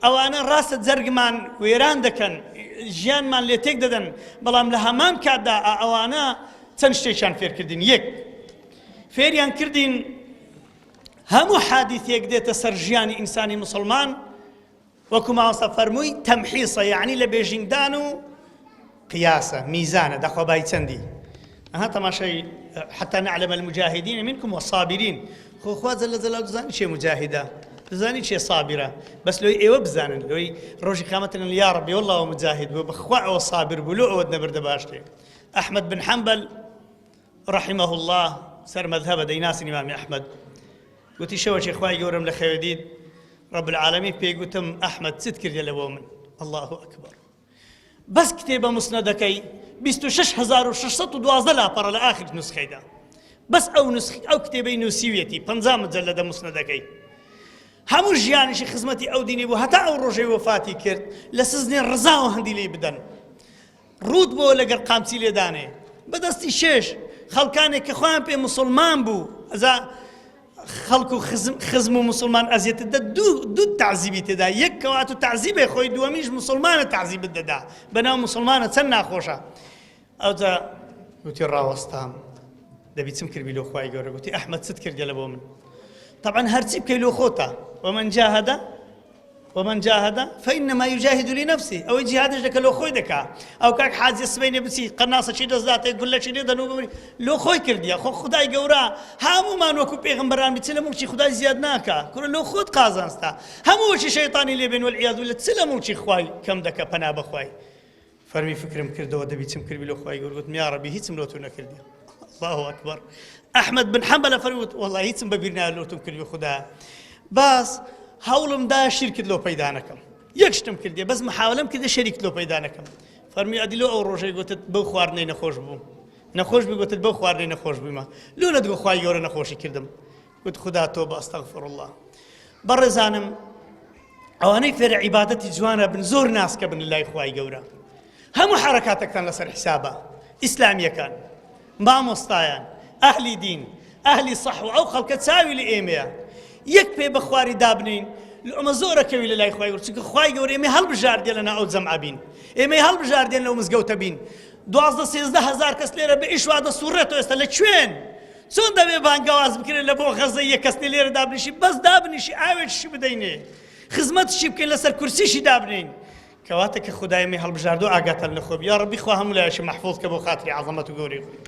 ئەوانە ڕاستە جەرگمان وێران دەکەن ژیانمان لێ تێک دەدەن بەڵام لە هەمان کاتدا ئەوانە چەند شتێکیان فێرکردین یەک فێریان کردین هەموو حادیثێک دێتە سەر ژیانی ئینسانی مسلمان وەکو ماوەستا فەرمووی تەمحیسە یعنی لە بێژینگدان و قیاسە میزانە دەخوابای چەندی ئەها تەماشای حتى نعلم المجاهدين منكم والصابرين خو خوازە لە جەلاو دەزانی چێ مجاهدە دەزانی چێ صابرە بەس لۆی ئێوە بزانن لۆی ڕۆژی قیامەتن یا ربی والله مجاهد بوو بەخوا ئەوە صابر بوو لۆ ئەوەت نەبردە باشتێ ئەحمەد بن حەنبەل رحمه الله سەر مەذهبە دەیناسن ئیمامی ئەحمەد گوتی شەوەی خوای گەورەم لە خەوێدید رب العالمین پێی گوتم ئەحمەد چت کردێ لە بۆ من الله ئەکبەر بەس کتێبە مسنەدەکەی 26612 لاپەڕە لە ئاخر نوسخەیدا بەس ئەو کتێبەی نووسیوێتی 50 مجەلەدە مسنەدەکەی هەموو ژیانیشی خزمەتی ئەو دینی بوو هەتا ئەو ڕۆژەی وەفاتی کرد لە سزنێ ڕزاوە هەندی لێ بدەن ڕوود بۆ لەگەر قامچی لێدانێ بەدەستی شێش خەڵکانێک کە خۆیان پێ مسلمان بوو ئەزا خەڵک و خزم و مسلمان ئەزیێتت دە دوو تعزیبی تێدا یەک کەوات و تعزیبێ خۆی دووەمیش مسلمانە تعزیبت دەدا بەناو مسلمانە چەند ناخۆشە ئەوجا گوتی ڕاوەستام دەبی چم کردی لۆ خوای گەورە گوتی ئەحمەد چت کردی لە بۆ من طبعا هەرچی بکەی لۆ خۆتە ومن جاهد فإنما يجاهد لنفسه أو جهادش دەکە لۆ خۆی دەکا ئەو کاک حاجی سبەینێ بچی قەناسەچی دەستداتێ گولەچی لێ دەنوو بمری لۆ خۆی کردیە خۆ خدای گەورە هەموومان وەکو پێغەمبەران بچ لە موچی خدای زیاد ناکە کورە لۆ خۆت قازانستا هەمووشی شەیطانی لێبێن والعیاذ بالله چ لە موچی خوای کەم دەکە پەنا بەخوای فەرمی فکرم کردەوە دەبی چم کردی لۆ خوای گەورە گوتم یا ڕەبی هیچم لۆ تۆ نەکردی الله ئەکبەر ئەحمەد بن حەنبەل فەرمووت والله هیچم بەبیر نایە لۆ تۆم کردی خوددا باس هەوڵم دا شیرکت لۆ پەیدا نەکەم یەک شتم کردی بەس محاولەم کردە شەریکت لۆ پەیدا نەکەم فەرمی ئەدی لۆ ئەو ڕۆژەی گوتت بەو خواردنەی نەخۆش بووم نەخۆش بووی گوتت بەو خواردنەی نەخۆش بوویمە لۆ نەدگۆ خوای گەورە نەخۆشی کردم گوت خوددا تۆ بە ئەستەغفر الله بەڕێزانم ئەوانەی فێرە عیبادەتی جوانە بن زۆر ناسکە بن لای خوای گەورە هەموو حرەکاتێکتان لەسەر حیسابە ئیسلامیەکان مامۆستایان ئەهلی دین ئەهلی سەحوە ئەو خەڵکە چاوی لە ئێمەیە یەک پێ بە خواری دابنین ئەمە زۆرەکەوی لە لای خوای گەورە چونکە خوای گەورە ئێمە هەڵبژاردێ لەناو ئەو جەمعە بین ئێمە هەڵبژاردێن لەو مزگەوتە بین 12-13 هەزار کەس لێرە بە ئیش وا دەسوڕێتەوە ئێستا لە کوێن چۆن دەبێ بانگەواز بکرێن لە بۆ غەزە یەک کەس لێرە دابنیشی بەس دابنیشی ئاوێکشی بدەینێ خزمەتشی بکەین لەسەر کورسیشی دابنین کەواتە کە خودای ئێمە هەڵبژاردووە ئاگاتان لە خۆ بی یا ڕەبی خوا هەموو لایەشی مەحفوظ کە بۆ خاتری عەزەمەت و گەورەی خۆی